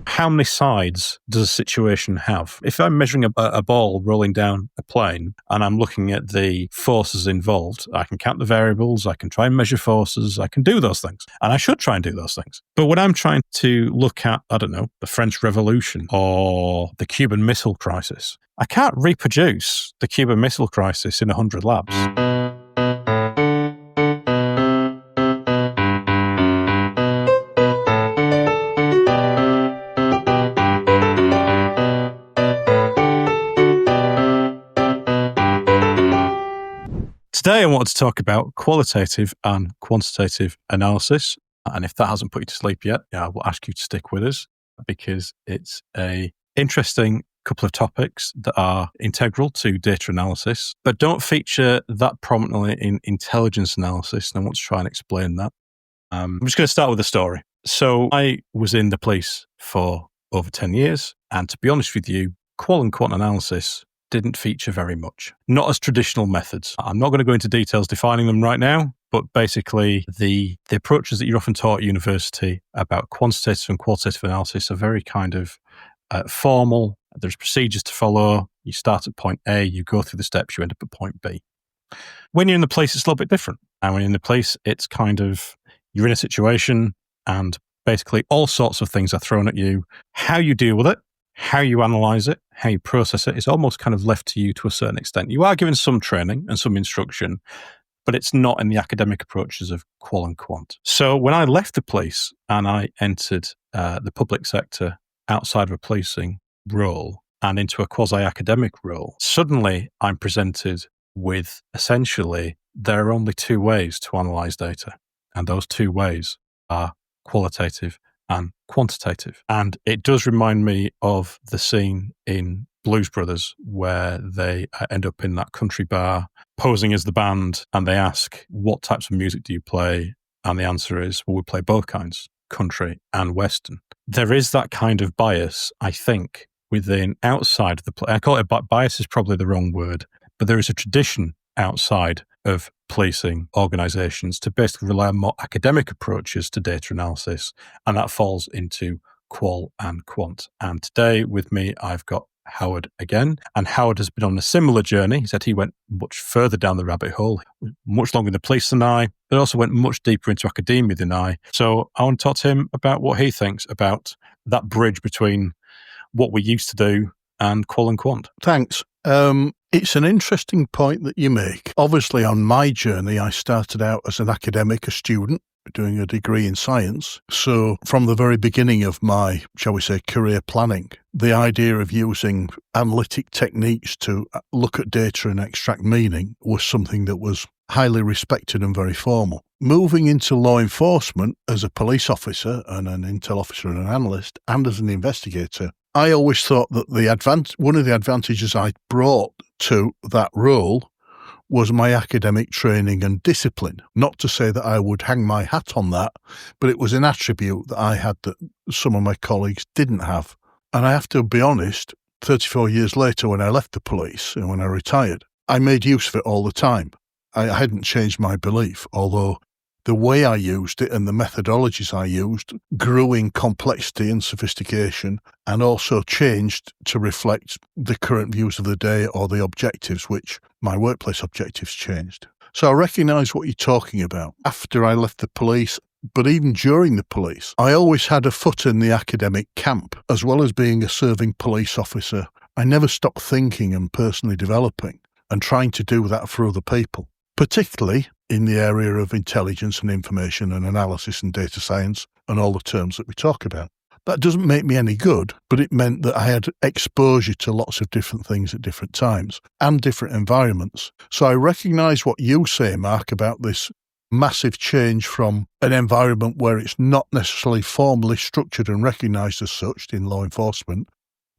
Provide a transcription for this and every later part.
how many sides does a situation have? If I'm measuring a ball rolling down a plane and I'm looking at the forces involved, I can count the variables, I can try and measure forces, I can do those things. And I should try and do those things. But when I'm trying to look at, I don't know, the French Revolution or the Cuban Missile Crisis, I can't reproduce the Cuban Missile Crisis in 100 labs. Today, I want to talk about qualitative and quantitative analysis. And if that hasn't put you to sleep yet, I will ask you to stick with us because it's an interesting couple of topics that are integral to data analysis, but don't feature that prominently in intelligence analysis. And I want to try and explain that. I'm just going to start with a story. So I was in the police for over 10 years. And to be honest with you, qual and quant analysis didn't feature very much, not as traditional methods. I'm not going to go into details defining them right now, but basically the approaches that you're often taught at university about quantitative and qualitative analysis are very kind of formal. There's procedures to follow. You start at point A, you go through the steps, you end up at point B. When you're in the police, it's a little bit different. And when you're in the police, it's kind of, you're in a situation and basically all sorts of things are thrown at you. How you deal with it, how you analyze it, how you process it is almost kind of left to you to a certain extent. You are given some training and some instruction, but it's not in the academic approaches of qual and quant. So when I left the police and I entered the public sector outside of a policing role and into a quasi-academic role, suddenly I'm presented with essentially there are only two ways to analyze data. And those two ways are qualitative and quantitative. And it does remind me of the scene in Blues Brothers where they end up in that country bar posing as the band and they ask, what types of music do you play? And the answer is, well, we play both kinds, country and Western. There is that kind of bias, I think, within outside of the I call it bias is probably the wrong word, but there is a tradition outside of policing organizations to basically rely on more academic approaches to data analysis, and that falls into qual and quant. And today with me, I've got Howard again, and Howard has been on a similar journey. He said he went much further down the rabbit hole, much longer in the police than I, but also went much deeper into academia than I. So I want to talk to him about what he thinks about that bridge between what we used to do and qual and quant. Thanks. It's an interesting point that you make. Obviously, on my journey, I started out as an academic, a student, doing a degree in science. So from the very beginning of my, shall we say, career planning, the idea of using analytic techniques to look at data and extract meaning was something that was highly respected and very formal. Moving into law enforcement as a police officer and an intel officer and an analyst and as an investigator, I always thought that one of the advantages I brought to that role was my academic training and discipline. Not to say that I would hang my hat on that, but it was an attribute that I had that some of my colleagues didn't have. And I have to be honest, 34 years later when I left the police and when I retired, I made use of it all the time. I hadn't changed my belief, although the way I used it and the methodologies I used grew in complexity and sophistication and also changed to reflect the current views of the day or the objectives, which my workplace objectives changed. So I recognise what you're talking about. After I left the police, but even during the police, I always had a foot in the academic camp, as well as being a serving police officer. I never stopped thinking and personally developing and trying to do that for other people, particularly in the area of intelligence and information and analysis and data science and all the terms that we talk about. That doesn't make me any good, but it meant that I had exposure to lots of different things at different times and different environments. So I recognise what you say, Mark, about this massive change from an environment where it's not necessarily formally structured and recognised as such in law enforcement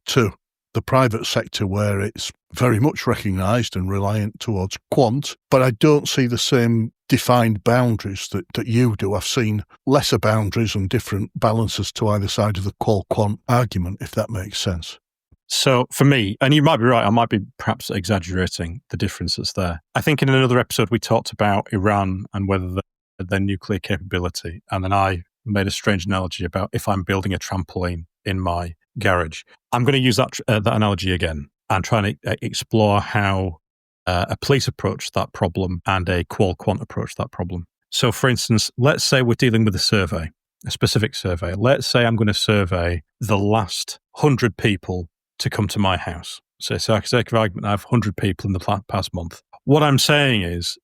to the private sector where it's very much recognised and reliant towards quant, but I don't see the same defined boundaries that you do. I've seen lesser boundaries and different balances to either side of the qual-quant argument, if that makes sense. So for me, and you might be right, I might be perhaps exaggerating the differences there. I think in another episode we talked about Iran and whether their nuclear capability, and then I made a strange analogy about if I'm building a trampoline in my garage. I'm going to use that analogy again and try and explore how a police approach that problem and a qual-quant approach that problem. So, for instance, let's say we're dealing with a specific survey. Let's say I'm going to survey the last 100 people to come to my house. So for sake of argument, I have 100 people in the past month. What I'm saying is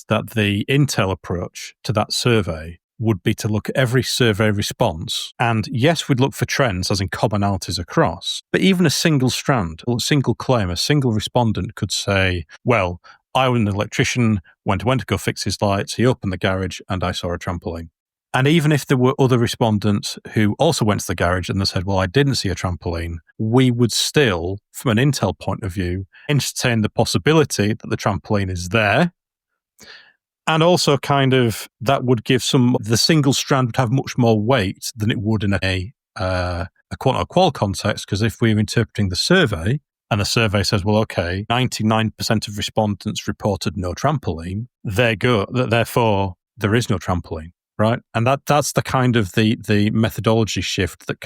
that the Intel approach to that survey would be to look at every survey response. And yes, we'd look for trends, as in commonalities across. But even a single strand, a single claim, a single respondent could say, well, I was an electrician, went to go fix his lights, he opened the garage, and I saw a trampoline. And even if there were other respondents who also went to the garage and they said, well, I didn't see a trampoline, we would still, from an Intel point of view, entertain the possibility that the trampoline is there. And also that would give the single strand would have much more weight than it would in a quant or qual context, because if we're interpreting the survey and the survey says, well, okay, 99% of respondents reported no trampoline, therefore there is no trampoline. Right. And that's the kind of the methodology shift that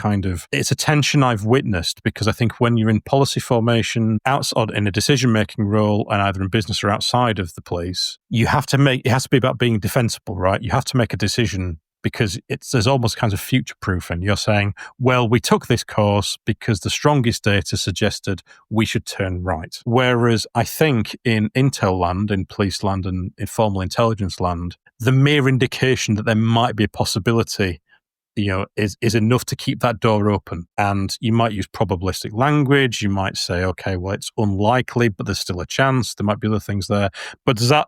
it's a tension I've witnessed, because I think when you're in policy formation, outside in a decision-making role, and either in business or outside of the police, it has to be about being defensible, right? You have to make a decision because there's almost kind of future-proofing. You're saying, well, we took this course because the strongest data suggested we should turn right. Whereas I think in Intel land, in police land, and in formal intelligence land, the mere indication that there might be a possibility, is enough to keep that door open. And you might use probabilistic language. You might say, okay, well, it's unlikely, but there's still a chance. There might be other things there. But does that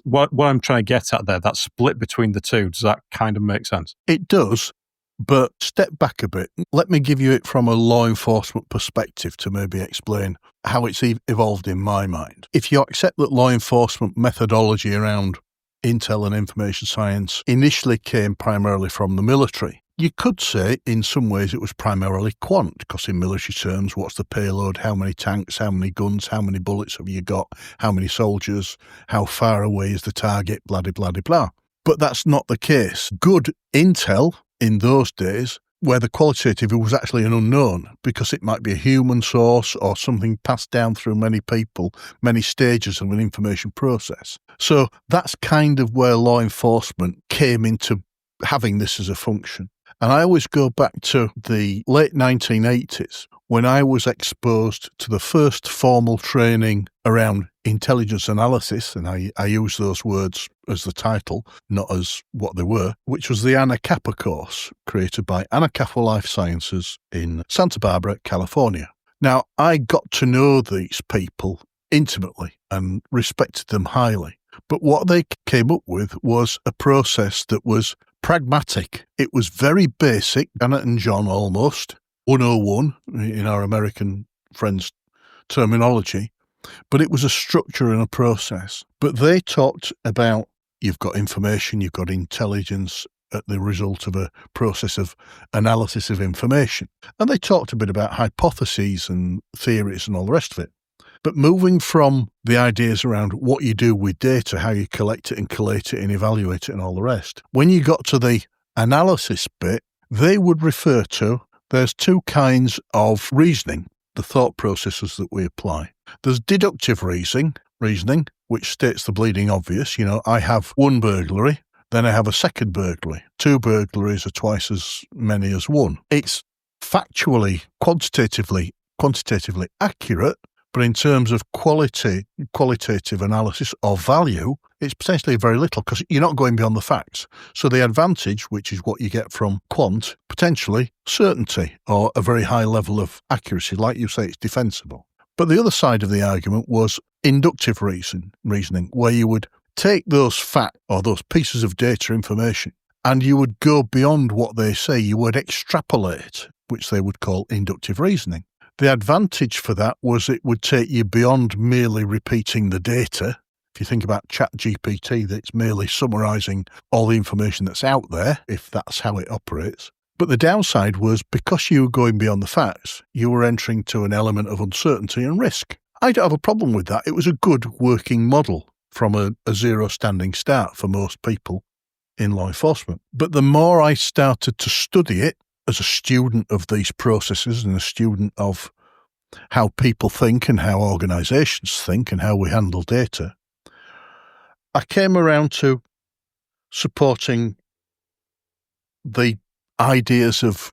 what I'm trying to get at there, that split between the two, does that kind of make sense? It does. But step back a bit. Let me give you it from a law enforcement perspective to maybe explain how it's evolved in my mind. If you accept that law enforcement methodology around intel and information science initially came primarily from the military, you could say in some ways it was primarily quant, because in military terms, what's the payload, how many tanks, how many guns, how many bullets have you got, how many soldiers, how far away is the target, blah, blah, blah, blah. But that's not the case. Good intel in those days, where the qualitative was actually an unknown, because it might be a human source or something passed down through many people, many stages of an information process. So that's kind of where law enforcement came into having this as a function. And I always go back to the late 1980s when I was exposed to the first formal training around intelligence analysis, and I use those words as the title, not as what they were, which was the Anna Kappa course created by Anna Kappa Life Sciences in Santa Barbara, California. Now, I got to know these people intimately and respected them highly. But what they came up with was a process that was pragmatic. It was very basic, Janet and John almost, 101 in our American friends' terminology, but it was a structure and a process. But they talked about you've got information, you've got intelligence at the result of a process of analysis of information. And they talked a bit about hypotheses and theories and all the rest of it. But moving from the ideas around what you do with data, how you collect it and collate it and evaluate it and all the rest, when you got to the analysis bit, they would refer to there's two kinds of reasoning, the thought processes that we apply. There's deductive reasoning, which states the bleeding obvious. I have one burglary, then I have a second burglary. Two burglaries are twice as many as one. It's factually, quantitatively accurate, but in terms of qualitative analysis or value, it's potentially very little because you're not going beyond the facts. So the advantage, which is what you get from quant, potentially certainty or a very high level of accuracy. Like you say, it's defensible. But the other side of the argument was inductive reasoning, where you would take those facts or those pieces of data information and you would go beyond what they say. You would extrapolate, which they would call inductive reasoning. The advantage for that was it would take you beyond merely repeating the data. If you think about ChatGPT, that's merely summarising all the information that's out there, if that's how it operates. But the downside was because you were going beyond the facts, you were entering to an element of uncertainty and risk. I don't have a problem with that. It was a good working model from a zero standing start for most people in law enforcement. But the more I started to study it, as a student of these processes and a student of how people think and how organisations think and how we handle data, I came around to supporting the ideas of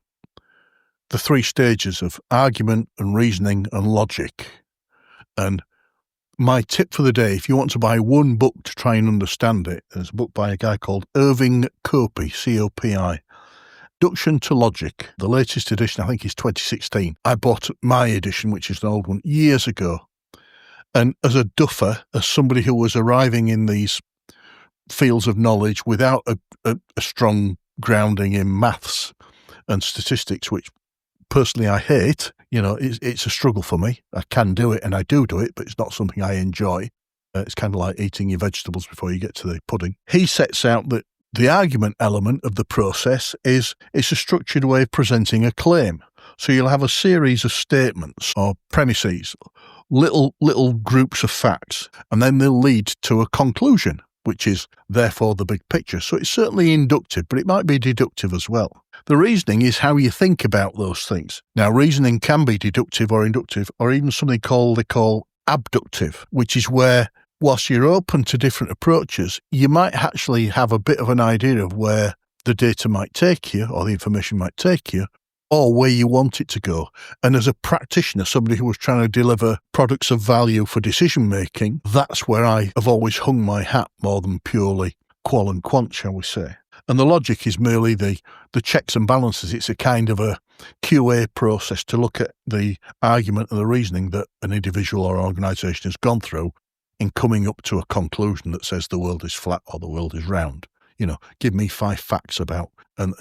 the three stages of argument and reasoning and logic. And my tip for the day, if you want to buy one book to try and understand it, there's a book by a guy called Irving Copi, C-O-P-I, Introduction to Logic. The latest edition, I think, is 2016. I bought my edition, which is an old one, years ago. And as a duffer, as somebody who was arriving in these fields of knowledge without a strong grounding in maths and statistics, which personally I hate, it's a struggle for me. I can do it and I do it, but it's not something I enjoy. It's kind of like eating your vegetables before you get to the pudding. He sets out that the argument element of the process is it's a structured way of presenting a claim. So you'll have a series of statements or premises, little groups of facts, and then they'll lead to a conclusion, which is therefore the big picture. So it's certainly inductive, but it might be deductive as well. The reasoning is how you think about those things. Now, reasoning can be deductive or inductive, or even something they call abductive, which is where, whilst you're open to different approaches, you might actually have a bit of an idea of where the data might take you or the information might take you, or where you want it to go. And as a practitioner, somebody who was trying to deliver products of value for decision making, that's where I have always hung my hat more than purely qual and quant, shall we say. And the logic is merely the checks and balances. It's a kind of a QA process to look at the argument and the reasoning that an individual or organisation has gone through in coming up to a conclusion that says the world is flat or the world is round. Give me 5 facts about, and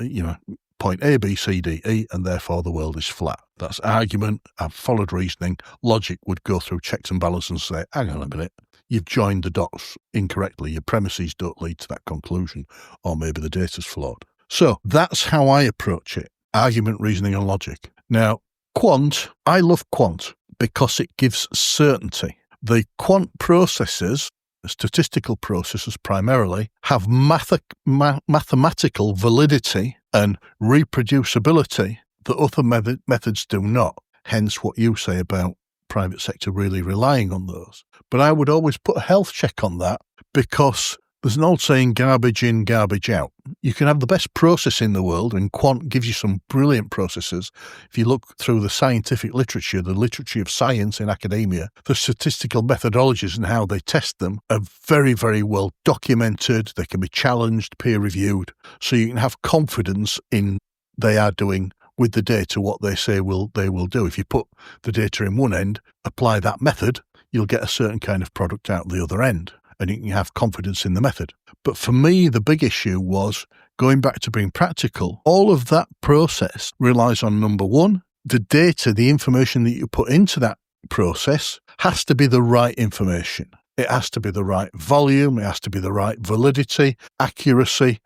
point A, B, C, D, E, and therefore the world is flat. That's argument. I've followed reasoning. Logic would go through checks and balances and say, hang on a minute, you've joined the dots incorrectly. Your premises don't lead to that conclusion, or maybe the data's flawed. So that's how I approach it. Argument, reasoning, and logic. Now, quant, I love quant because it gives certainty. The quant processes, statistical processes primarily, have mathematical validity and reproducibility that other methods do not. Hence what you say about private sector really relying on those. But I would always put a health check on that, because there's an old saying, garbage in, garbage out. You can have the best process in the world, and quant gives you some brilliant processes. If you look through the scientific literature, the literature of science in academia, the statistical methodologies and how they test them are very, very well documented. They can be challenged, peer-reviewed, so you can have confidence in they are doing with the data what they say they will do. If you put the data in one end, apply that method, you'll get a certain kind of product out the other end, and you can have confidence in the method. But for me, the big issue was going back to being practical. All of that process relies on, number one, the data, the information that you put into that process has to be the right information. It has to be the right volume. It has to be the right validity, accuracy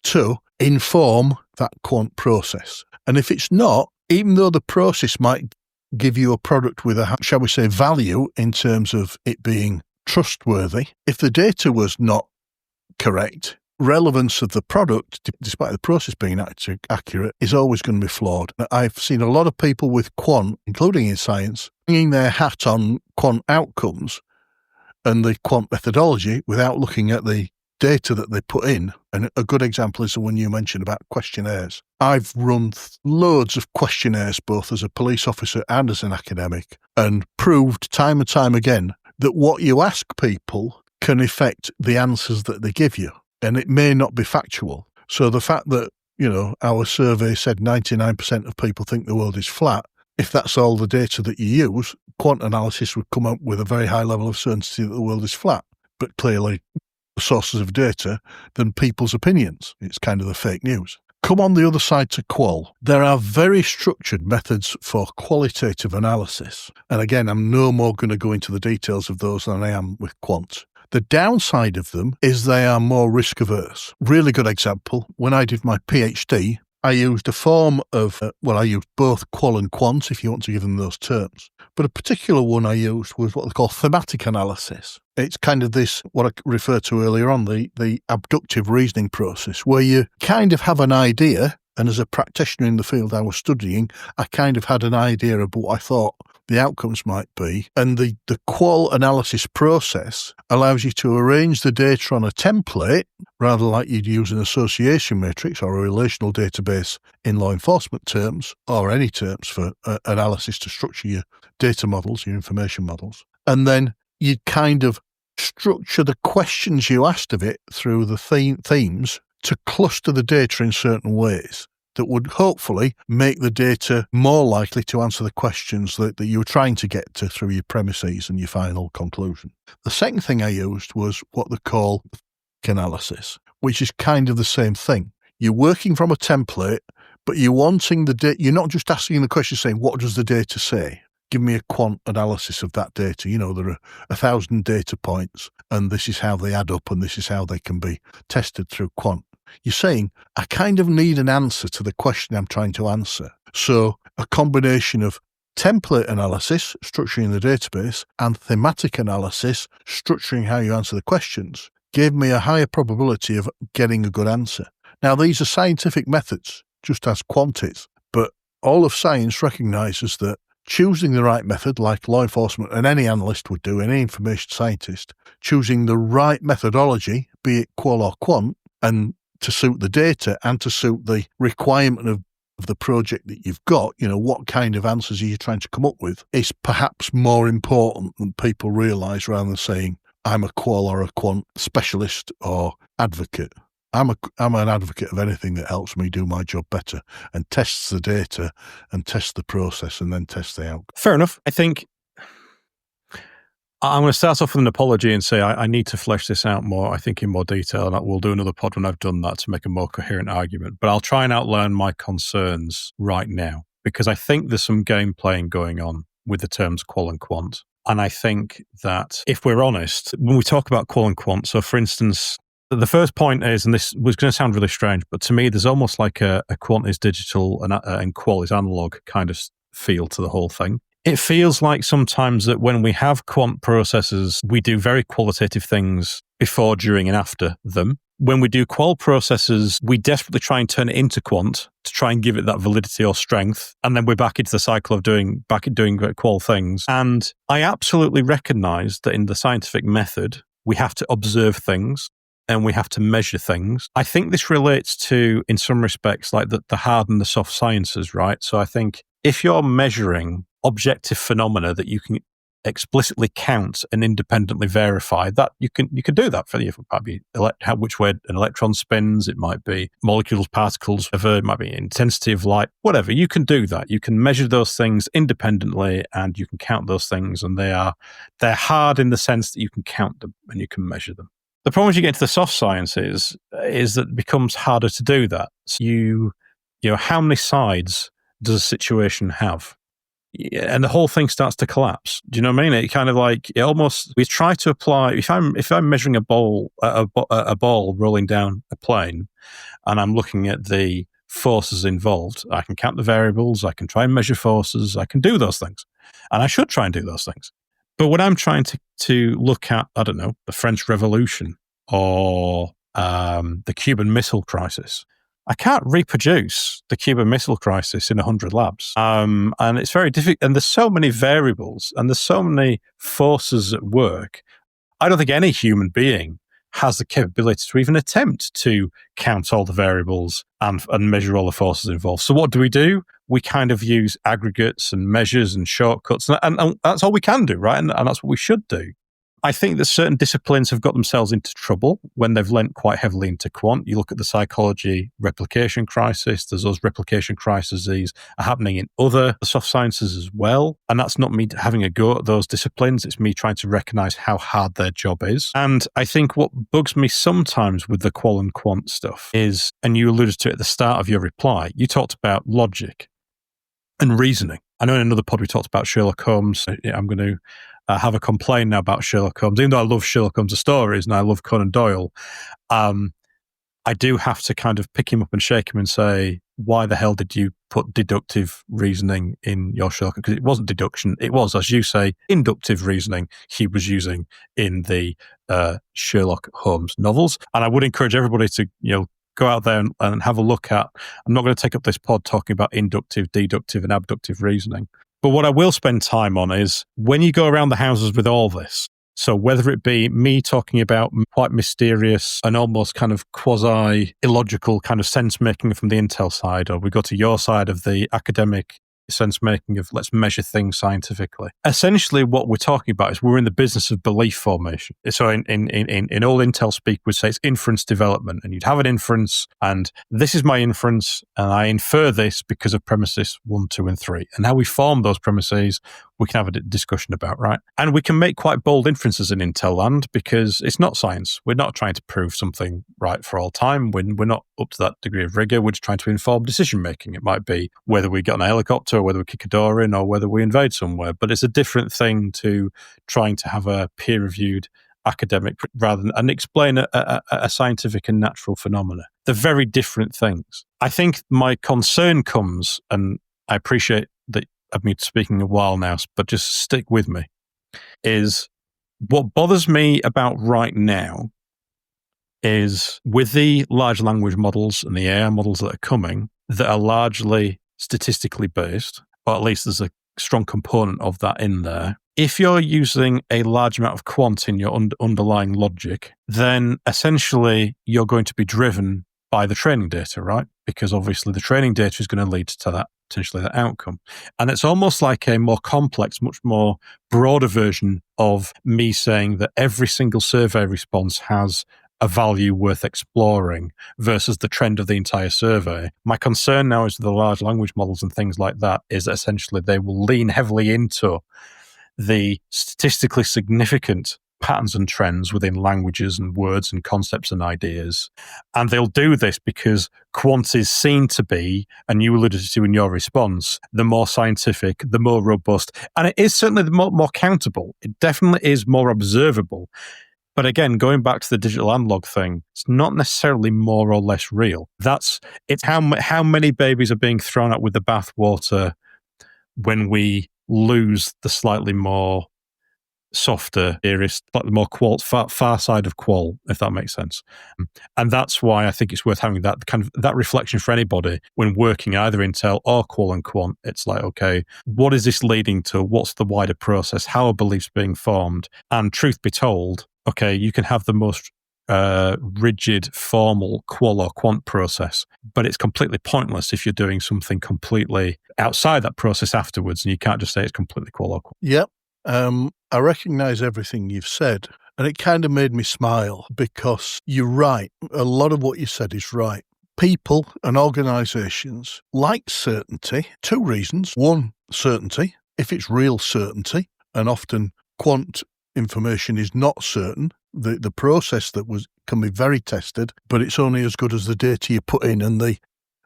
to inform that quant process. And if it's not, even though the process might give you a product with a, shall we say, value in terms of it being trustworthy, if the data was not correct, relevance of the product, despite the process being accurate, is always going to be flawed. I've seen a lot of people with quant, including in science, hanging their hat on quant outcomes and the quant methodology without looking at the data that they put in. And a good example is the one you mentioned about questionnaires. I've run loads of questionnaires, both as a police officer and as an academic, and proved time and time again that what you ask people can affect the answers that they give you. And it may not be factual. So the fact that, our survey said 99% of people think the world is flat, if that's all the data that you use, quant analysis would come up with a very high level of certainty that the world is flat. But clearly, sources of data than people's opinions. It's kind of the fake news. Come on the other side to qual. There are very structured methods for qualitative analysis. And again, I'm no more going to go into the details of those than I am with quant. The downside of them is they are more risk averse. Really good example. When I did my PhD, I used a form of, I used both qual and quant, if you want to give them those terms. But a particular one I used was what they call thematic analysis. It's kind of this, what I referred to earlier on, the abductive reasoning process, where you kind of have an idea And as a practitioner in the field I was studying, I kind of had an idea of what I thought the outcomes might be. And the qual analysis process allows you to arrange the data on a template, rather like you'd use an association matrix or a relational database in law enforcement terms, or any terms for analysis to structure your data models, your information models. And then you'd kind of structure the questions you asked of it through the themes to cluster the data in certain ways that would hopefully make the data more likely to answer the questions that you were trying to get to through your premises and your final conclusion. The second thing I used was what they call analysis, which is kind of the same thing. You're working from a template, but you're wanting the data. You're not just asking the question saying, what does the data say? Give me a quant analysis of that data. There are 1,000 data points, and this is how they add up, and this is how they can be tested through quant. You're saying, I kind of need an answer to the question I'm trying to answer. So a combination of template analysis, structuring the database, and thematic analysis, structuring how you answer the questions, gave me a higher probability of getting a good answer. Now, these are scientific methods, just as quant is, but all of science recognises that choosing the right method, like law enforcement and any analyst would do, any information scientist, choosing the right methodology, be it qual or quant, and to suit the data and to suit the requirement of the project that you've got, what kind of answers are you trying to come up with, is perhaps more important than people realise, rather than saying, I'm a qual or a quant specialist or advocate. I'm an advocate of anything that helps me do my job better and tests the data and tests the process and then tests the outcome. Fair enough. I think I'm going to start off with an apology and say I need to flesh this out more, I think, in more detail, and we'll do another pod when I've done that to make a more coherent argument. But I'll try and outline my concerns right now, because I think there's some game playing going on with the terms qual and quant. And I think that if we're honest, when we talk about qual and quant, so for instance, the first point is, and this was going to sound really strange, but to me, there's almost like a quant is digital and qual is analog kind of feel to the whole thing. It feels like sometimes that when we have quant processes, we do very qualitative things before, during, and after them. When we do qual processes, we desperately try and turn it into quant to try and give it that validity or strength. And then we're back into the cycle of doing qual things. And I absolutely recognize that in the scientific method, we have to observe things and we have to measure things. I think this relates to, in some respects, like the hard and the soft sciences, right? So I think if you're measuring objective phenomena that you can explicitly count and independently verify, that you can do that for you. It might be which way an electron spins, it might be molecules, particles, whatever, it might be intensity of light, whatever. You can do that. You can measure those things independently and you can count those things, and they're hard in the sense that you can count them and you can measure them. The problem as you get into the soft sciences is that it becomes harder to do that. So how many sides does a situation have? And the whole thing starts to collapse. Do you know what I mean? It kind of like, we try to apply, if I'm measuring a ball rolling down a plane and I'm looking at the forces involved, I can count the variables, I can try and measure forces, I can do those things. And I should try and do those things. But when I'm trying to look at, I don't know, the French Revolution or the Cuban Missile Crisis, I can't reproduce the Cuban Missile Crisis in 100 labs. And it's very difficult. And there's so many variables and there's so many forces at work. I don't think any human being has the capability to even attempt to count all the variables and measure all the forces involved. So what do? We kind of use aggregates and measures and shortcuts. And that's all we can do, right? And that's what we should do. I think that certain disciplines have got themselves into trouble when they've lent quite heavily into quant. You look at the psychology replication crisis. There's those replication crises are happening in other soft sciences as well. And that's not me having a go at those disciplines. It's me trying to recognize how hard their job is. And I think what bugs me sometimes with the qual and quant stuff is, and you alluded to it at the start of your reply, you talked about logic and reasoning. I know in another pod we talked about Sherlock Holmes. I'm going to have a complaint now about Sherlock Holmes. Even though I love Sherlock Holmes' stories and I love Conan Doyle, I do have to kind of pick him up and shake him and say, why the hell did you put deductive reasoning in your Sherlock? Because it wasn't deduction. It was, as you say, inductive reasoning he was using in the Sherlock Holmes novels. And I would encourage everybody to, go go out there and have a look at. I'm not going to take up this pod talking about inductive, deductive, and abductive reasoning. But what I will spend time on is when you go around the houses with all this, so whether it be me talking about quite mysterious and almost kind of quasi-illogical kind of sense-making from the intel side, or we go to your side of the academic sense-making of let's measure things scientifically. Essentially, what we're talking about is we're in the business of belief formation. So in all intel speak, we'd say it's inference development, and you'd have an inference, and this is my inference, and I infer this because of premises 1, 2, and 3. And how we form those premises, we can have a discussion about, right? And we can make quite bold inferences in intel land because it's not science. We're not trying to prove something right for all time. We're not up to that degree of rigor. We're just trying to inform decision-making. It might be whether we get on a helicopter, or whether we kick a door in, or whether we invade somewhere. But it's a different thing to trying to have a peer-reviewed academic rather than and explain a scientific and natural phenomena. They're very different things. I think my concern comes, and I appreciate that I've been speaking a while now, but just stick with me, is what bothers me about right now is with the large language models and the AI models that are coming that are largely statistically based, or at least there's a strong component of that in there. If you're using a large amount of quant in your underlying logic, then essentially you're going to be driven by the training data, right? Because obviously the training data is going to lead to that, potentially that outcome. And it's almost like a more complex, much more broader version of me saying that every single survey response has a value worth exploring versus the trend of the entire survey. My concern now is the large language models and things like that is essentially they will lean heavily into the statistically significant patterns and trends within languages and words and concepts and ideas. And they'll do this because quant is seen to be, and you alluded to in your response, the more scientific, the more robust. And it is certainly the more countable. It definitely is more observable. But again, going back to the digital analog thing, it's not necessarily more or less real. It's how many babies are being thrown out with the bathwater when we lose the slightly more softer, slightly more far side of qual, if that makes sense. And that's why I think it's worth having that kind of that reflection for anybody when working either intel or qual and quant. It's like, okay, what is this leading to? What's the wider process? How are beliefs being formed? And truth be told, okay, you can have the most rigid, formal qual or quant process, but it's completely pointless if you're doing something completely outside that process afterwards, and you can't just say it's completely qual or quant. Yep. I recognise everything you've said, and it kind of made me smile because you're right. A lot of what you said is right. People and organisations like certainty. 2 reasons. 1, certainty. If it's real certainty, and often quant information is not certain, the process can be very tested, but it's only as good as the data you put in and the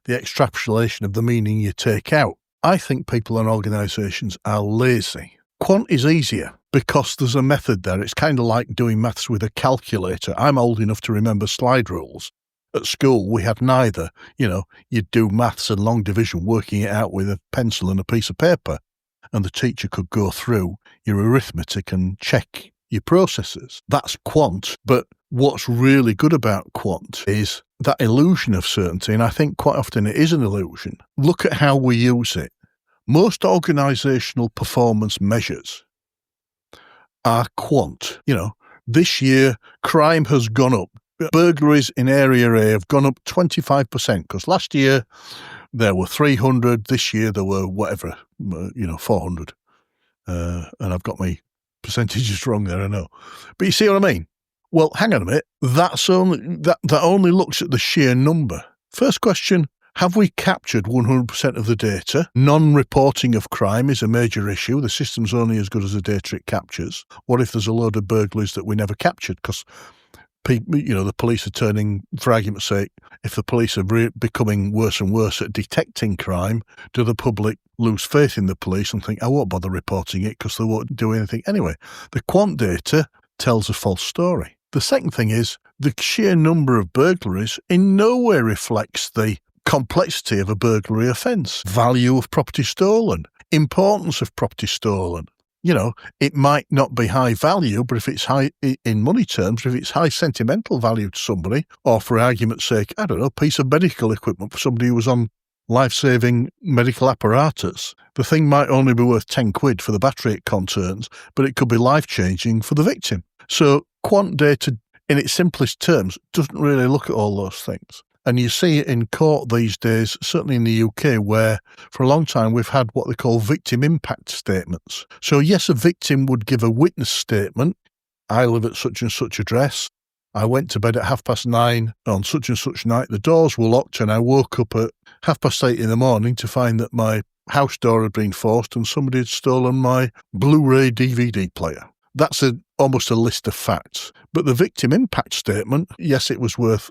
extrapolation of the meaning you take out. I think people and organisations are lazy. Quant is easier because there's a method there. It's kind of like doing maths with a calculator. I'm old enough to remember slide rules. At school, we had neither. You'd do maths and long division working it out with a pencil and a piece of paper, and the teacher could go through your arithmetic and check your processes. That's quant, but what's really good about quant is that illusion of certainty, and I think quite often it is an illusion. Look at how we use it. Most organisational performance measures are quant. This year, crime has gone up. Burglaries in Area A have gone up 25% because last year there were 300. This year there were 400. And I've got my percentages wrong there, I know. But you see what I mean? Well, hang on a minute. That only looks at the sheer number. First question, have we captured 100% of the data? Non-reporting of crime is a major issue. The system's only as good as the data it captures. What if there's a load of burglaries that we never captured? Because the police are turning, for argument's sake, if the police are becoming worse and worse at detecting crime, do the public lose faith in the police and think, I won't bother reporting it because they won't do anything anyway? The quant data tells a false story. The second thing is the sheer number of burglaries in no way reflects the complexity of a burglary offence, value of property stolen, importance of property stolen. it might not be high value, but if it's high in money terms, if it's high sentimental value to somebody, or for argument's sake, I don't know, a piece of medical equipment for somebody who was on life-saving medical apparatus, the thing might only be worth 10 quid for the battery it concerns, but it could be life-changing for the victim. So quant data, in its simplest terms, doesn't really look at all those things. And you see it in court these days, certainly in the UK, where for a long time we've had what they call victim impact statements. So yes, a victim would give a witness statement. I live at such and such address. I went to bed at 9:30 on such and such night. The doors were locked and I woke up at 8:30 in the morning to find that my house door had been forced and somebody had stolen my Blu-ray DVD player. That's almost a list of facts. But the victim impact statement, yes, it was worth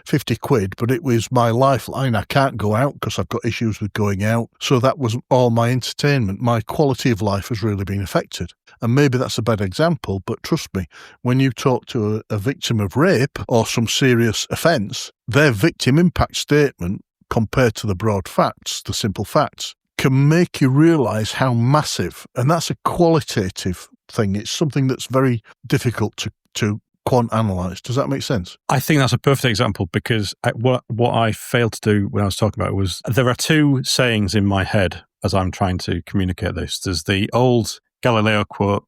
50 quid, but it was my lifeline. I can't go out because I've got issues with going out. So that was all my entertainment. My quality of life has really been affected. And maybe that's a bad example, but trust me, when you talk to a victim of rape or some serious offence, their victim impact statement, compared to the broad facts, the simple facts, can make you realise how massive, and that's a qualitative thing. It's something that's very difficult to quant analyse. Does that make sense? I think that's a perfect example because what I failed to do when I was talking about it was there are two sayings in my head as I'm trying to communicate this. There's the old Galileo quote,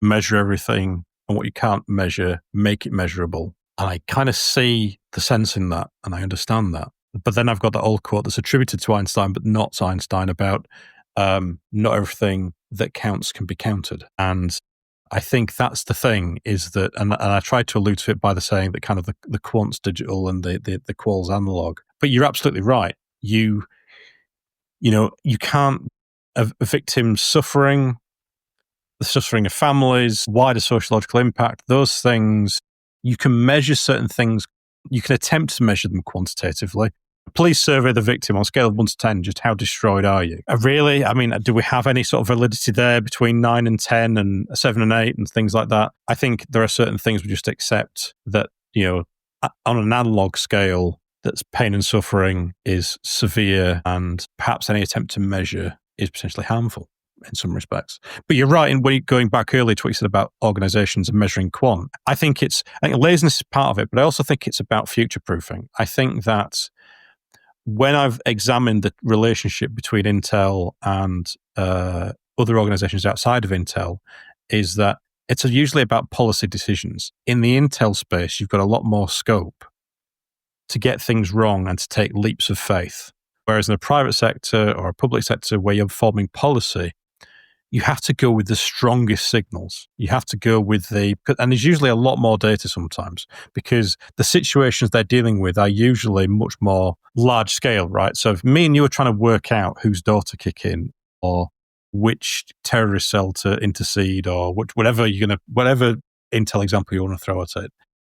measure everything and what you can't measure, make it measurable. And I kind of see the sense in that and I understand that. But then I've got that old quote that's attributed to Einstein, but not to Einstein, about not everything that counts can be counted. And I think that's the thing, is that, and I tried to allude to it by the saying that kind of the quant's digital and the qual's analog. But you're absolutely right. You can't, a victim's suffering, the suffering of families, wider sociological impact, those things, you can measure certain things. You can attempt to measure them quantitatively. Please survey the victim on a scale of 1 to 10, just how destroyed are you? Really? I mean, do we have any sort of validity there between 9 and 10 and 7 and 8 and things like that? I think there are certain things we just accept that, on an analog scale, that's pain and suffering is severe, and perhaps any attempt to measure is potentially harmful in some respects. But you're right in going back earlier to what you said about organisations and measuring quant. I think laziness is part of it, but I also think it's about future-proofing. I think that when I've examined the relationship between Intel and other organisations outside of Intel, is that it's usually about policy decisions. In the Intel space, you've got a lot more scope to get things wrong and to take leaps of faith. Whereas in a private sector or a public sector where you're forming policy, you have to go with the strongest signals. You have to go with and there's usually a lot more data sometimes because the situations they're dealing with are usually much more large scale, right? So if me and you are trying to work out whose door to kick in or which terrorist cell to intercede or whatever Intel example you want to throw at it,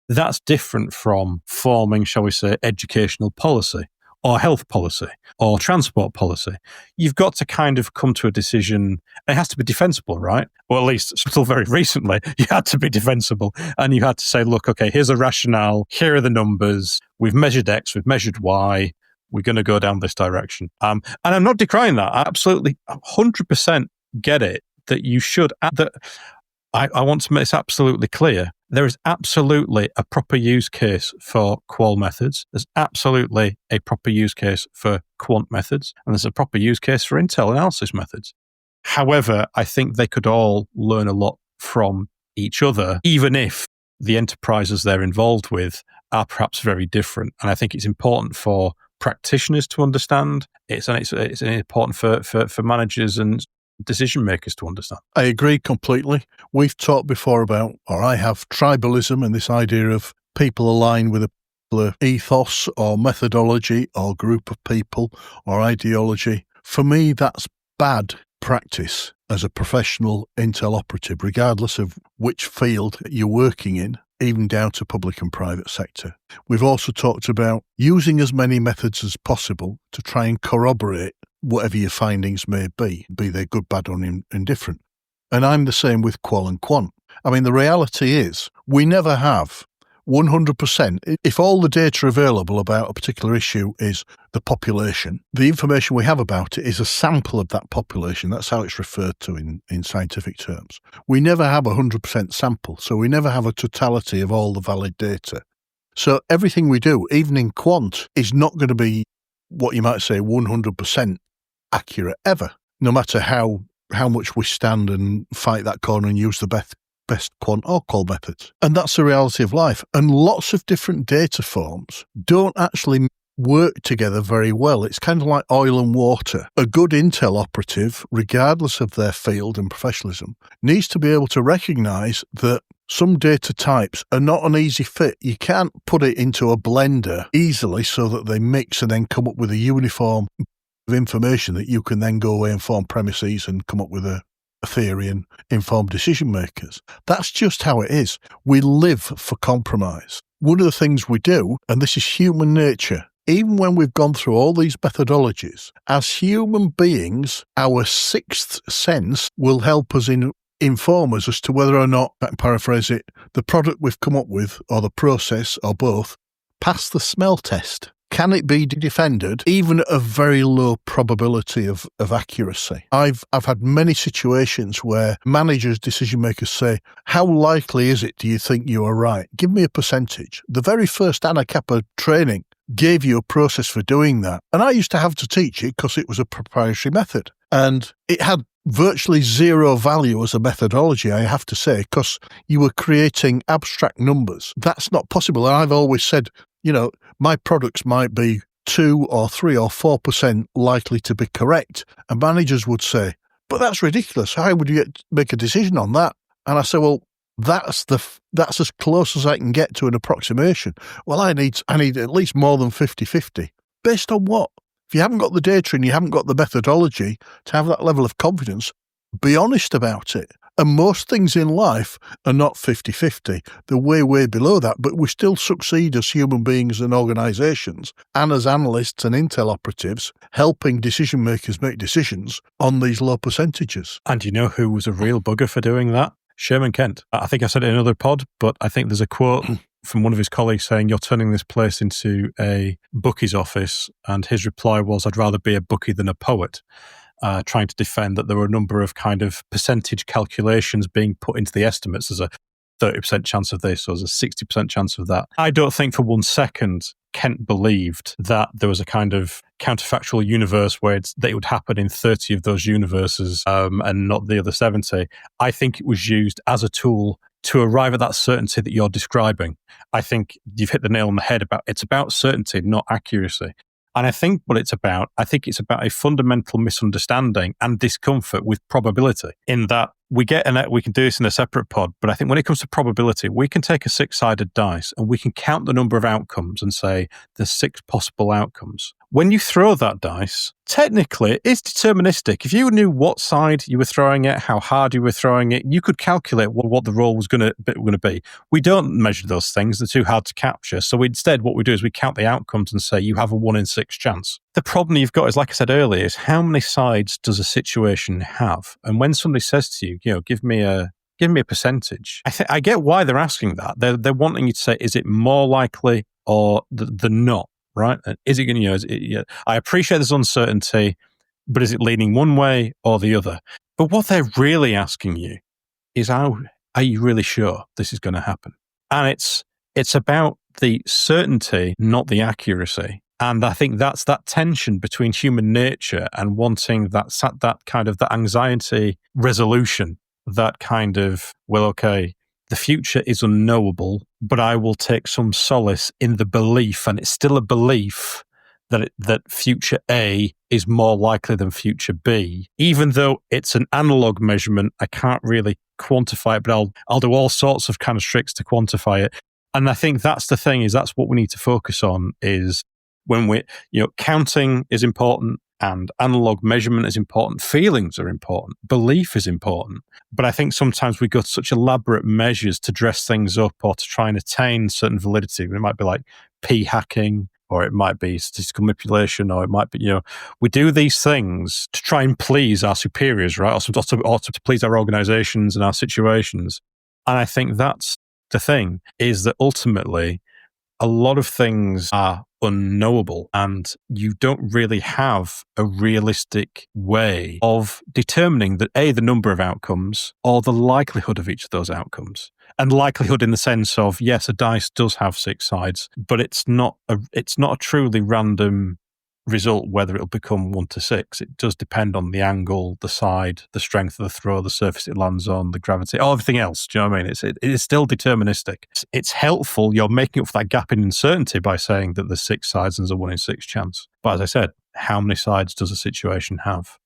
that's different from forming, shall we say, educational policy or health policy or transport policy. You've got to kind of come to a decision. It has to be defensible, right? Or at least until very recently, you had to be defensible. And you had to say, look, okay, here's a rationale. Here are the numbers. We've measured X, we've measured Y. We're going to go down this direction. And I'm not decrying that. I absolutely 100% get it that you should. I want to make this absolutely clear. There is absolutely a proper use case for qual methods. There's absolutely a proper use case for quant methods. And there's a proper use case for Intel analysis methods. However, I think they could all learn a lot from each other, even if the enterprises they're involved with are perhaps very different. And I think it's important for practitioners to understand. It's important for managers and decision makers to understand. I agree completely. We've talked before about, or I have, tribalism and this idea of people aligned with a particular ethos or methodology or group of people or ideology. For me, that's bad practice as a professional Intel operative, regardless of which field you're working in, even down to public and private sector. We've also talked about using as many methods as possible to try and corroborate whatever your findings may be they good, bad, or indifferent. And I'm the same with qual and quant. I mean, the reality is we never have 100%. If all the data available about a particular issue is the population. The information we have about it is a sample of that population. That's how it's referred to in scientific terms. We never have 100% sample, so we never have a totality of all the valid data. So everything we do, even in quant, is not going to be what you might say 100% accurate ever, no matter how much we stand and fight that corner and use the best quant or qual methods. And that's the reality of life. And lots of different data forms don't actually work together very well. It's kind of like oil and water. A good intel operative, regardless of their field and professionalism, needs to be able to recognize that some data types are not an easy fit. You can't put it into a blender easily so that they mix and then come up with a uniform of information that you can then go away and form premises and come up with a theory and inform decision makers. That's just how it is. We live for compromise. One of the things we do, and this is human nature, even when we've gone through all these methodologies, as human beings, our sixth sense will help us inform us as to whether or not, I can paraphrase it, the product we've come up with, or the process, or both, pass the smell test. Can it be defended even at a very low probability of accuracy? I've had many situations where managers, decision makers say, how likely is it do you think you are right? Give me a percentage. The very first Anna Kappa training gave you a process for doing that. And I used to have to teach it because it was a proprietary method. And it had virtually zero value as a methodology, I have to say, because you were creating abstract numbers. That's not possible. And I've always said, my products might be 2 or 3 or 4% likely to be correct. And managers would say, but that's ridiculous. How would you make a decision on that? And I say, well, that's as close as I can get to an approximation. Well, I need at least more than 50-50. Based on what? If you haven't got the data and you haven't got the methodology to have that level of confidence, be honest about it. And most things in life are not 50-50. They're way, way below that, but we still succeed as human beings and organisations and as analysts and intel operatives helping decision makers make decisions on these low percentages. And you know who was a real bugger for doing that? Sherman Kent. I think I said it in another pod, but I think there's a quote from one of his colleagues saying, you're turning this place into a bookie's office. And his reply was, I'd rather be a bookie than a poet. Trying to defend that there were a number of kind of percentage calculations being put into the estimates. There's a 30% chance of this, or there's a 60% chance of that. I don't think for 1 second Kent believed that there was a kind of counterfactual universe where that it would happen in 30 of those universes and not the other 70. I think it was used as a tool to arrive at that certainty that you're describing. I think you've hit the nail on the head it's about certainty, not accuracy. And I think it's about a fundamental misunderstanding and discomfort with probability, in that we can do this in a separate pod, but I think when it comes to probability, we can take a 6-sided dice and we can count the number of outcomes and say there's 6 possible outcomes. When you throw that dice, technically it's deterministic. If you knew what side you were throwing it, how hard you were throwing it, you could calculate what the roll was going to be. We don't measure those things. They're too hard to capture. So instead, what we do is we count the outcomes and say you have a 1 in 6 chance. The problem you've got is, like I said earlier, is how many sides does a situation have? And when somebody says to you, give me a percentage, I get why they're asking that. They're wanting you to say, is it more likely or the not? Right? And is it going to, I appreciate there's uncertainty, but is it leaning one way or the other? But what they're really asking you is, are you really sure this is going to happen? And it's about the certainty, not the accuracy. And I think that's that tension between human nature and wanting that kind of the anxiety resolution, that kind of, well, okay, the future is unknowable, but I will take some solace in the belief, and it's still a belief, that future A is more likely than future B. Even though it's an analog measurement, I can't really quantify it, but I'll do all sorts of kind of tricks to quantify it. And I think that's the thing, is that's what we need to focus on, is when counting is important, and analog measurement is important. Feelings are important. Belief is important. But I think sometimes we go to such elaborate measures to dress things up or to try and attain certain validity. It might be like p-hacking, or it might be statistical manipulation, or it might be, we do these things to try and please our superiors, right? Or to please our organizations and our situations. And I think that's the thing, is that ultimately a lot of things are unknowable, and you don't really have a realistic way of determining that the number of outcomes or the likelihood of each of those outcomes. And likelihood in the sense of, yes, a dice does have 6 sides, but it's not a truly random result whether it'll become 1 to 6. It does depend on the angle, the side, the strength of the throw, the surface it lands on, the gravity, everything else. Do you know what I mean? It is still deterministic. It's helpful. You're making up for that gap in uncertainty by saying that there's 6 sides and there's a 1 in 6 chance. But as I said, how many sides does a situation have?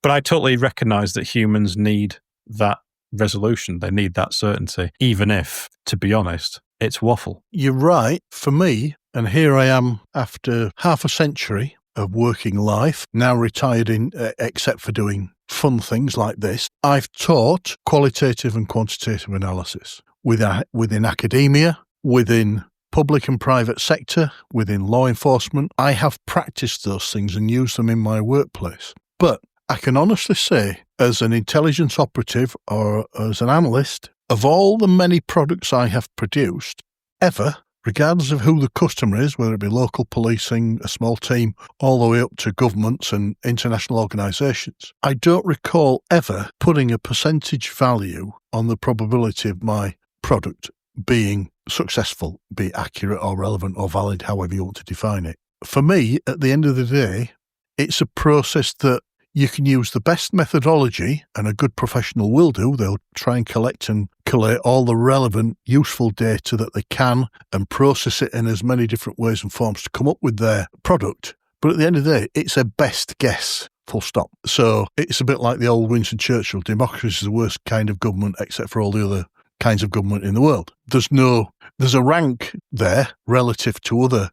But I totally recognize that humans need that resolution. They need that certainty, even if, to be honest, it's waffle. You're right. For me, and here I am after half a century of working life, now retired except for doing fun things like this, I've taught qualitative and quantitative analysis within academia, within public and private sector, within law enforcement. I have practiced those things and used them in my workplace. But I can honestly say, as an intelligence operative or as an analyst, of all the many products I have produced ever, regardless of who the customer is, whether it be local policing, a small team, all the way up to governments and international organisations, I don't recall ever putting a percentage value on the probability of my product being successful, be accurate or relevant or valid, however you want to define it. For me, at the end of the day, it's a process that you can use the best methodology, and a good professional will do. They'll try and collect and collate all the relevant, useful data that they can and process it in as many different ways and forms to come up with their product. But at the end of the day, it's a best guess, full stop. So it's a bit like the old Winston Churchill, democracy is the worst kind of government except for all the other kinds of government in the world. There's a rank there relative to other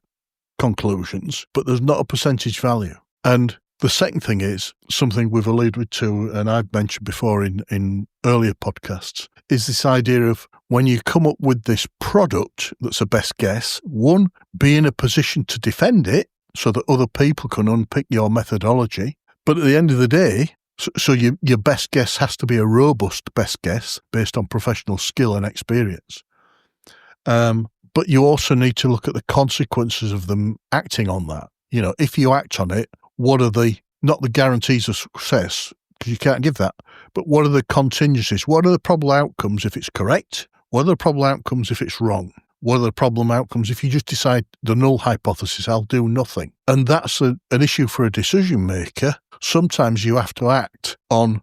conclusions, but there's not a percentage value. And the second thing is something we've alluded to, and I've mentioned before in earlier podcasts, is this idea of when you come up with this product that's a best guess, one, be in a position to defend it so that other people can unpick your methodology. But at the end of the day, so your best guess has to be a robust best guess based on professional skill and experience. But you also need to look at the consequences of them acting on that. You know, if you act on it, what are not the guarantees of success, because you can't give that, but what are the contingencies? What are the probable outcomes if it's correct? What are the probable outcomes if it's wrong? What are the problem outcomes if you just decide the null hypothesis, I'll do nothing? And that's an issue for a decision maker. Sometimes you have to act on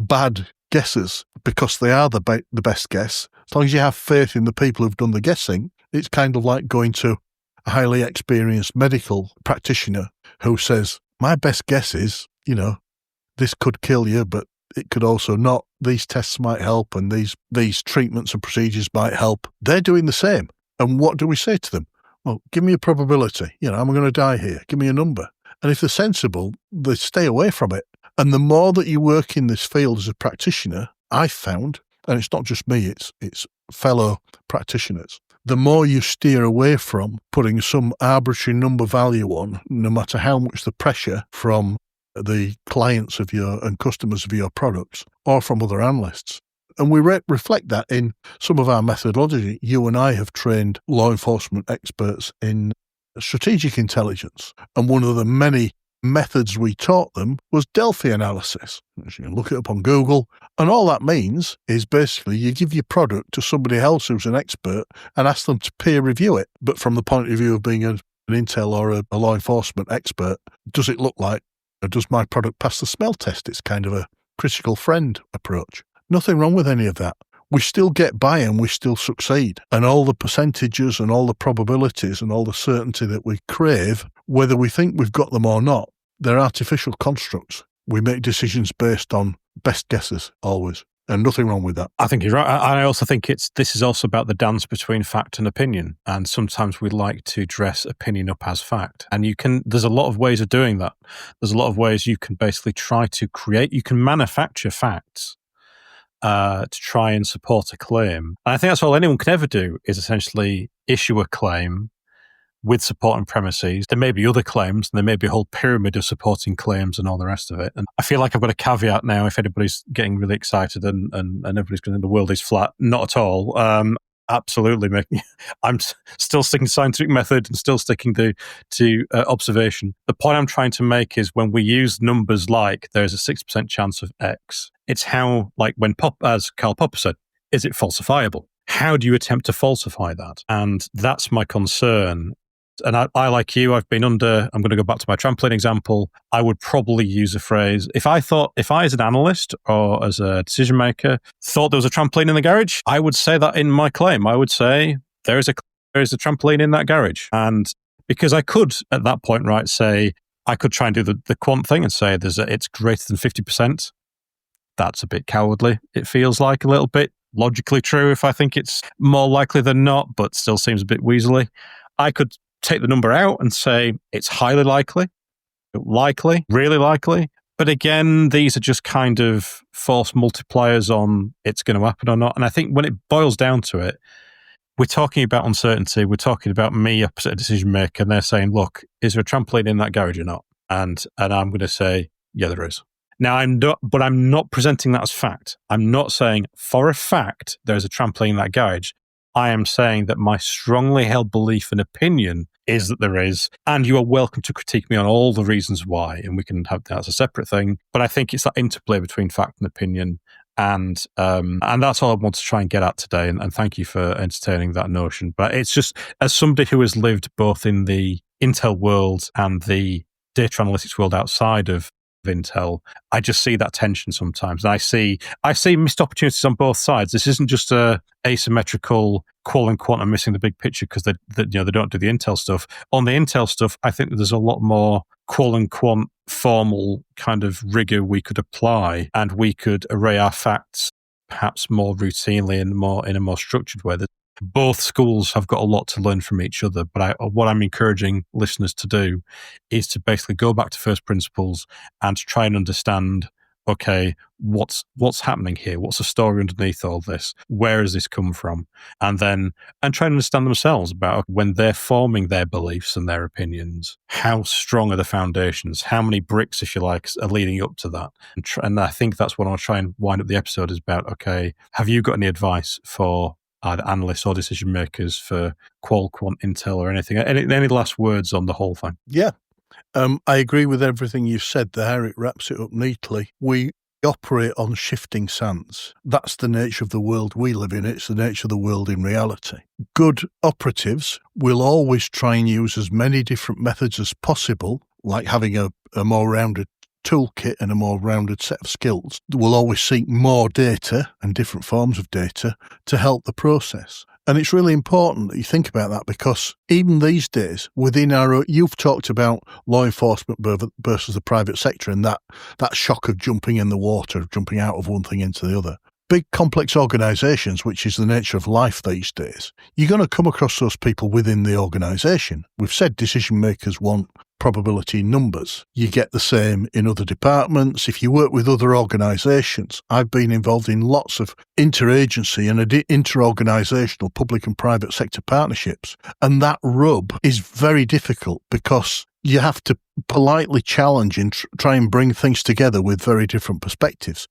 bad guesses because they are the best guess. As long as you have faith in the people who've done the guessing, it's kind of like going to a highly experienced medical practitioner who says, my best guess is, this could kill you, but it could also not. These tests might help and these treatments and procedures might help. They're doing the same. And what do we say to them? Well, give me a probability. I'm going to die here. Give me a number. And if they're sensible, they stay away from it. And the more that you work in this field as a practitioner, I've found, and it's not just me, it's fellow practitioners, the more you steer away from putting some arbitrary number value on, no matter how much the pressure from the clients of and customers of your products or from other analysts. And we reflect that in some of our methodology. You and I have trained law enforcement experts in strategic intelligence. And one of the many methods we taught them was Delphi analysis. You can look it up on Google. And all that means is basically you give your product to somebody else who's an expert and ask them to peer review it. But from the point of view of being an intel or a law enforcement expert, does it look like, or does my product pass the smell test? It's kind of a critical friend approach. Nothing wrong with any of that. We still get by and we still succeed. And all the percentages and all the probabilities and all the certainty that we crave, whether we think we've got them or not, they're artificial constructs. We make decisions based on best guesses always. And nothing wrong with that. I think you're right. I also think this is also about the dance between fact and opinion. And sometimes we like to dress opinion up as fact. And there's a lot of ways of doing that. There's a lot of ways you can basically you can manufacture facts to try and support a claim. And I think that's all anyone can ever do is essentially issue a claim with supporting premises. There may be other claims, and there may be a whole pyramid of supporting claims and all the rest of it. And I feel like I've got a caveat now if anybody's getting really excited and everybody's going, the world is flat. Not at all. Absolutely. I'm still sticking to scientific method and still sticking to observation. The point I'm trying to make is when we use numbers like there's a 6% chance of X, it's how, like when as Karl Popper said, is it falsifiable? How do you attempt to falsify that? And that's my concern. And I, like you, I'm going to go back to my trampoline example. I would probably use a phrase. If I as an analyst or as a decision maker thought there was a trampoline in the garage, I would say that in my claim. I would say there is a trampoline in that garage. And because I could at that point, right, say, I could try and do the quant thing and say it's greater than 50%. That's a bit cowardly. It feels like a little bit logically true if I think it's more likely than not, but still seems a bit weaselly. I could take the number out and say it's highly likely, really likely. But again, these are just kind of false multipliers on it's going to happen or not. And I think when it boils down to it, we're talking about uncertainty. We're talking about me, opposite a decision maker, and they're saying, look, is there a trampoline in that garage or not? And I'm going to say, yeah, there is. Now, I'm not presenting that as fact. I'm not saying for a fact there's a trampoline in that garage. I am saying that my strongly held belief and opinion is that there is, and you are welcome to critique me on all the reasons why, and we can have that as a separate thing. But I think it's that interplay between fact and opinion, and that's all I want to try and get at today. And thank you for entertaining that notion. But it's just, as somebody who has lived both in the Intel world and the data analytics world outside of Intel, I just see that tension sometimes, and I see missed opportunities on both sides. This isn't just a asymmetrical qual and quant and missing the big picture because they don't do the Intel stuff. On the Intel stuff, I think that there's a lot more qual and quant formal kind of rigor we could apply, and we could array our facts perhaps more routinely and in a more structured way. Both schools have got a lot to learn from each other, but what I'm encouraging listeners to do is to basically go back to first principles and to try and understand, okay, what's happening here? What's the story underneath all this? Where has this come from? And try and understand themselves about when they're forming their beliefs and their opinions, how strong are the foundations? How many bricks, if you like, are leading up to that? And I think that's what I'll try and wind up the episode is about, okay, have you got any advice for either analysts or decision makers for qual, quant, intel or anything? Any last words on the whole thing? Yeah. I agree with everything you said there. It wraps it up neatly. We operate on shifting sands. That's the nature of the world we live in. It's the nature of the world in reality. Good operatives will always try and use as many different methods as possible, like having a more rounded toolkit and a more rounded set of skills. We'll always seek more data and different forms of data to help the process. And it's really important that you think about that, because even these days, you've talked about law enforcement versus the private sector and that shock of jumping in the water, of jumping out of one thing into the other. Big complex organisations, which is the nature of life these days, you're going to come across those people within the organisation. We've said decision makers want probability numbers. You get the same in other departments. If you work with other organisations, I've been involved in lots of interagency and interorganisational public and private sector partnerships, and that rub is very difficult because you have to politely challenge and try and bring things together with very different perspectives.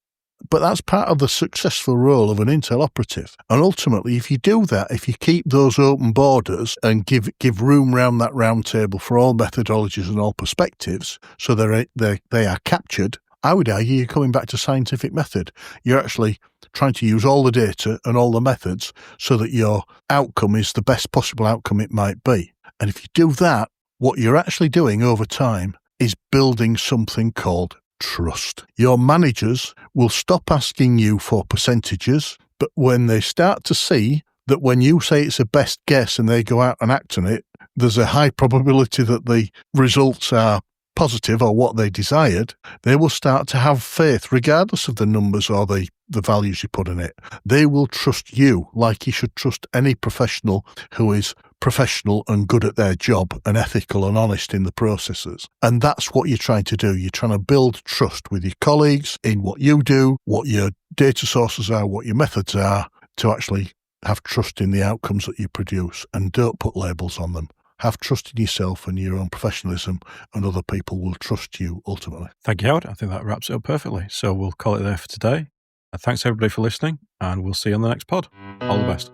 But that's part of the successful role of an Intel operative. And ultimately, if you do that, if you keep those open borders and give room round that round table for all methodologies and all perspectives, so they are captured, I would argue you're coming back to scientific method. You're actually trying to use all the data and all the methods so that your outcome is the best possible outcome it might be. And if you do that, what you're actually doing over time is building something called trust. Your managers will stop asking you for percentages, but when they start to see that when you say it's a best guess and they go out and act on it, there's a high probability that the results are positive or what they desired, they will start to have faith regardless of the numbers or the values you put in it. They will trust you like you should trust any professional who is professional and good at their job and ethical and honest in the processes. And that's what you're trying to do. You're trying to build trust with your colleagues in what you do, what your data sources are, what your methods are, to actually have trust in the outcomes that you produce, and don't put labels on them. Have trust in yourself and your own professionalism, and other people will trust you ultimately. Thank you, Howard. I think that wraps it up perfectly. So we'll call it there for today. Thanks everybody for listening, and we'll see you on the next pod. All the best.